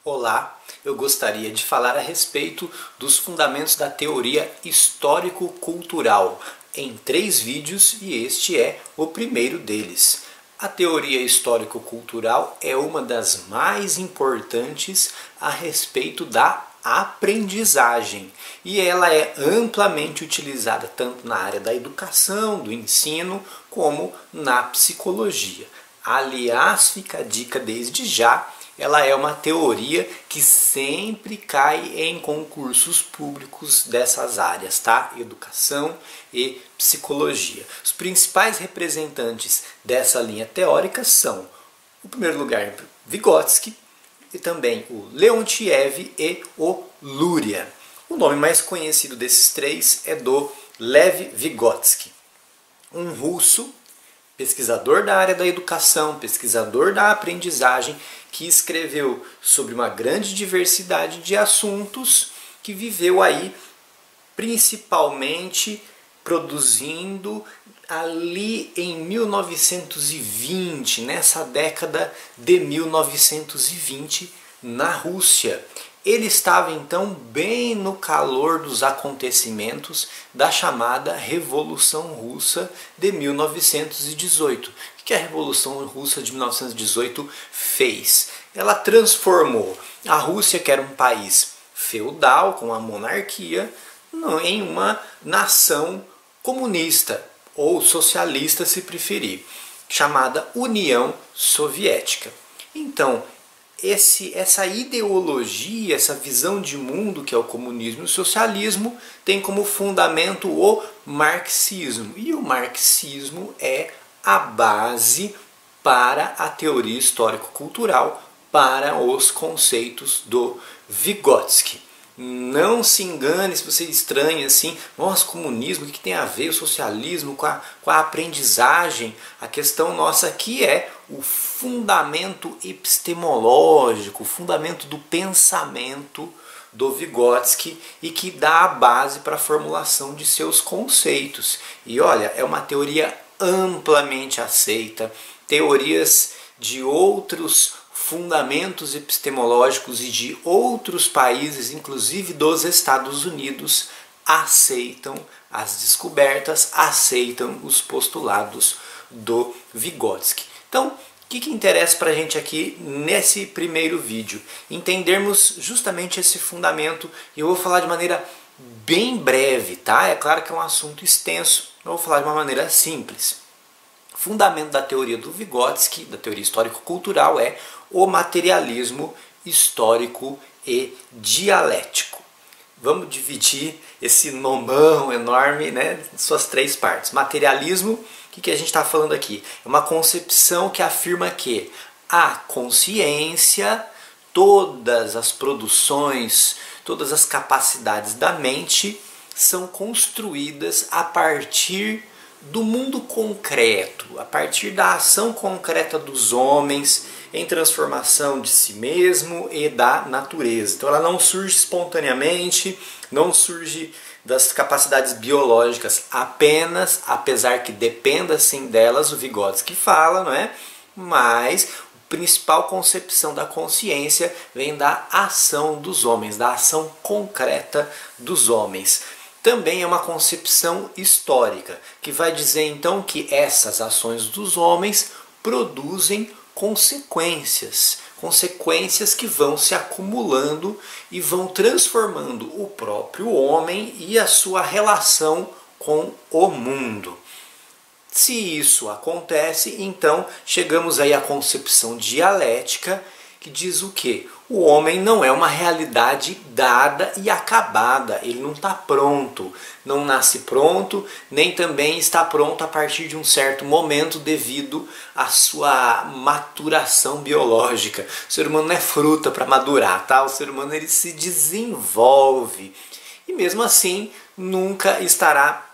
Olá, eu gostaria de falar a respeito dos fundamentos da teoria histórico-cultural em 3 vídeos e este é o primeiro deles. A teoria histórico-cultural é uma das mais importantes a respeito da aprendizagem e ela é amplamente utilizada tanto na área da educação, do ensino, como na psicologia. Aliás, fica a dica desde já, ela é uma teoria que sempre cai em concursos públicos dessas áreas, tá? Educação e psicologia. Os principais representantes dessa linha teórica são, em primeiro lugar, Vygotsky, e também o Leontiev e o Luria. O nome mais conhecido desses três é do Lev Vygotsky, um russo, pesquisador da área da educação, pesquisador da aprendizagem, que escreveu sobre uma grande diversidade de assuntos, que viveu aí principalmente produzindo ali em 1920, nessa década de 1920, na Rússia. Ele estava então bem no calor dos acontecimentos da chamada Revolução Russa de 1918. O que a Revolução Russa de 1918 fez? Ela transformou a Rússia, que era um país feudal, com a monarquia, em uma nação comunista, ou socialista se preferir, chamada União Soviética. Então, essa ideologia, essa visão de mundo que é o comunismo e o socialismo tem como fundamento o marxismo. E o marxismo é a base para a teoria histórico-cultural, para os conceitos do Vygotsky. Não se engane se você estranha assim, nossa, comunismo, o que tem a ver o socialismo com a aprendizagem? A questão nossa aqui é o fundamento epistemológico, o fundamento do pensamento do Vygotsky e que dá a base para a formulação de seus conceitos. E olha, é uma teoria amplamente aceita, teorias de outros fundamentos epistemológicos e de outros países, inclusive dos Estados Unidos, aceitam as descobertas, aceitam os postulados do Vygotsky. Então, o que interessa para a gente aqui nesse primeiro vídeo? Entendermos justamente esse fundamento, e eu vou falar de maneira bem breve, tá? É claro que é um assunto extenso, eu vou falar de uma maneira simples. O fundamento da teoria do Vygotsky, da teoria histórico-cultural, é o materialismo histórico e dialético. Vamos dividir esse nomão enorme, né, em suas 3 partes. Materialismo, o que a gente está falando aqui? É uma concepção que afirma que a consciência, todas as produções, todas as capacidades da mente são construídas a partir do mundo concreto, a partir da ação concreta dos homens em transformação de si mesmo e da natureza. Então ela não surge espontaneamente, não surge das capacidades biológicas apenas, apesar que dependa sim delas, o Vygotsky fala, não é? Mas a principal concepção da consciência vem da ação dos homens, da ação concreta dos homens. Também é uma concepção histórica, que vai dizer então que essas ações dos homens produzem consequências, consequências que vão se acumulando e vão transformando o próprio homem e a sua relação com o mundo. Se isso acontece, então chegamos aí à concepção dialética, que diz o quê? O homem não é uma realidade dada e acabada, ele não está pronto, não nasce pronto, nem também está pronto a partir de um certo momento devido à sua maturação biológica. O ser humano não é fruta para madurar, tá? O ser humano ele se desenvolve e mesmo assim nunca estará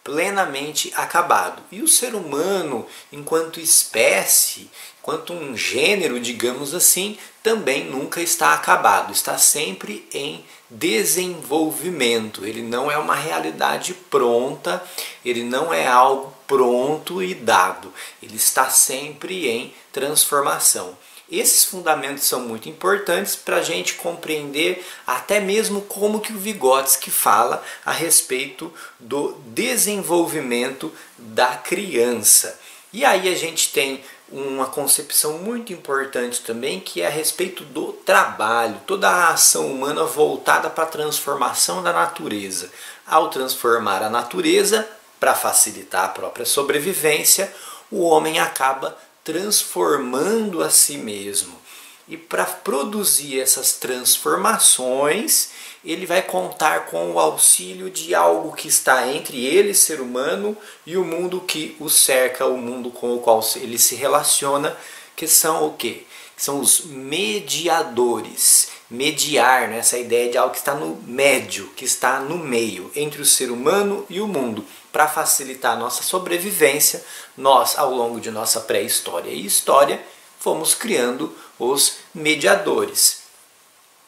plenamente acabado. E o ser humano, enquanto espécie, enquanto um gênero, digamos assim, também nunca está acabado, está sempre em desenvolvimento. Ele não é uma realidade pronta, ele não é algo pronto e dado, ele está sempre em transformação. Esses fundamentos são muito importantes para a gente compreender até mesmo como que o Vygotsky fala a respeito do desenvolvimento da criança. E aí a gente tem uma concepção muito importante também, que é a respeito do trabalho, toda a ação humana voltada para a transformação da natureza. Ao transformar a natureza, para facilitar a própria sobrevivência, o homem acaba transformando a si mesmo. E para produzir essas transformações, ele vai contar com o auxílio de algo que está entre ele, ser humano, e o mundo que o cerca, o mundo com o qual ele se relaciona, que são o quê? Que são os mediadores. Mediar, né? Essa ideia de algo que está no médio, que está no meio, entre o ser humano e o mundo. Para facilitar a nossa sobrevivência, nós, ao longo de nossa pré-história e história, fomos criando os mediadores,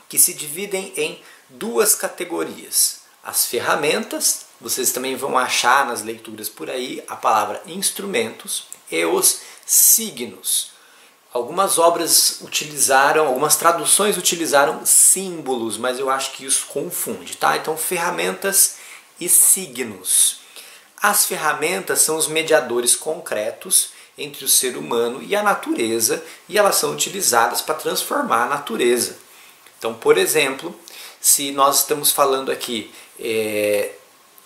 que se dividem em duas categorias. As ferramentas, vocês também vão achar nas leituras por aí a palavra instrumentos, e os signos. Algumas obras utilizaram, algumas traduções utilizaram símbolos, mas eu acho que isso confunde, tá? Então, ferramentas e signos. As ferramentas são os mediadores concretos entre o ser humano e a natureza, e elas são utilizadas para transformar a natureza. Então, por exemplo, se nós estamos falando aqui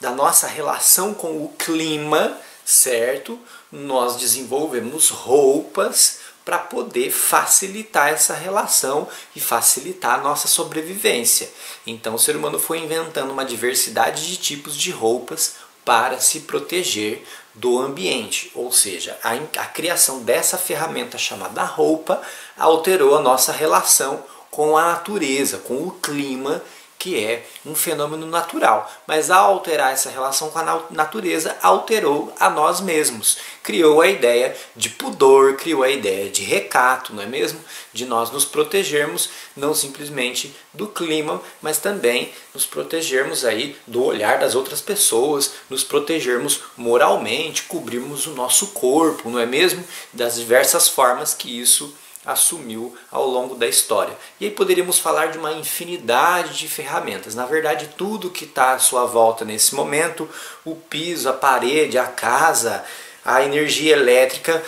da nossa relação com o clima, certo? Nós desenvolvemos roupas para poder facilitar essa relação e facilitar a nossa sobrevivência. Então o ser humano foi inventando uma diversidade de tipos de roupas para se proteger do ambiente, ou seja, a criação dessa ferramenta chamada roupa alterou a nossa relação com a natureza, com o clima, que é um fenômeno natural. Mas ao alterar essa relação com a natureza, alterou a nós mesmos. Criou a ideia de pudor, criou a ideia de recato, não é mesmo? De nós nos protegermos, não simplesmente do clima, mas também nos protegermos aí do olhar das outras pessoas, nos protegermos moralmente, cobrirmos o nosso corpo, não é mesmo? Das diversas formas que isso assumiu ao longo da história. E aí poderíamos falar de uma infinidade de ferramentas. Na verdade, tudo que está à sua volta nesse momento, o piso, a parede, a casa, a energia elétrica,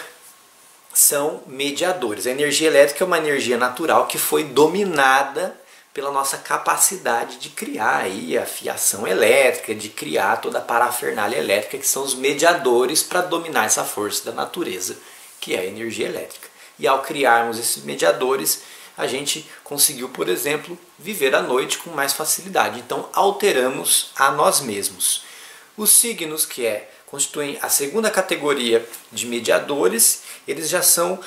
são mediadores. A energia elétrica é uma energia natural que foi dominada pela nossa capacidade de criar aí a fiação elétrica, de criar toda a parafernália elétrica, que são os mediadores para dominar essa força da natureza, que é a energia elétrica. E ao criarmos esses mediadores, a gente conseguiu, por exemplo, viver a noite com mais facilidade. Então, alteramos a nós mesmos. Os signos, que constituem a segunda categoria de mediadores, eles já são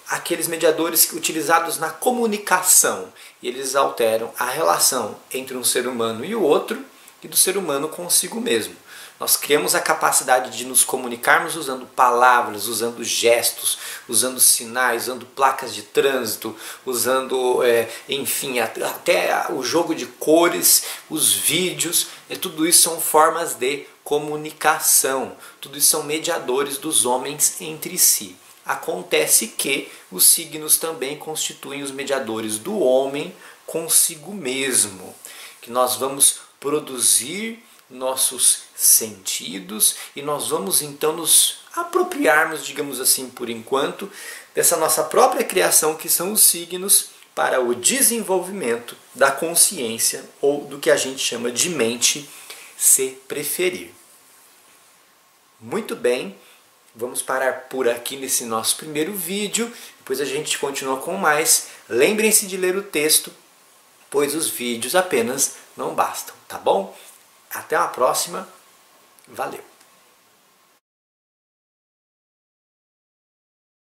aqueles mediadores utilizados na comunicação. E eles alteram a relação entre um ser humano e o outro, e do ser humano consigo mesmo. Nós criamos a capacidade de nos comunicarmos usando palavras, usando gestos, usando sinais, usando placas de trânsito, usando, enfim, até o jogo de cores, os vídeos, tudo isso são formas de comunicação, tudo isso são mediadores dos homens entre si. Acontece que os signos também constituem os mediadores do homem consigo mesmo, que nós vamos produzir nossos sentidos e nós vamos então nos apropriarmos, digamos assim, por enquanto, dessa nossa própria criação, que são os signos, para o desenvolvimento da consciência, ou do que a gente chama de mente, se preferir. Muito bem, vamos parar por aqui nesse nosso primeiro vídeo, depois a gente continua com mais. Lembrem-se de ler o texto, pois os vídeos apenas não bastam, tá bom? Até a próxima. Valeu!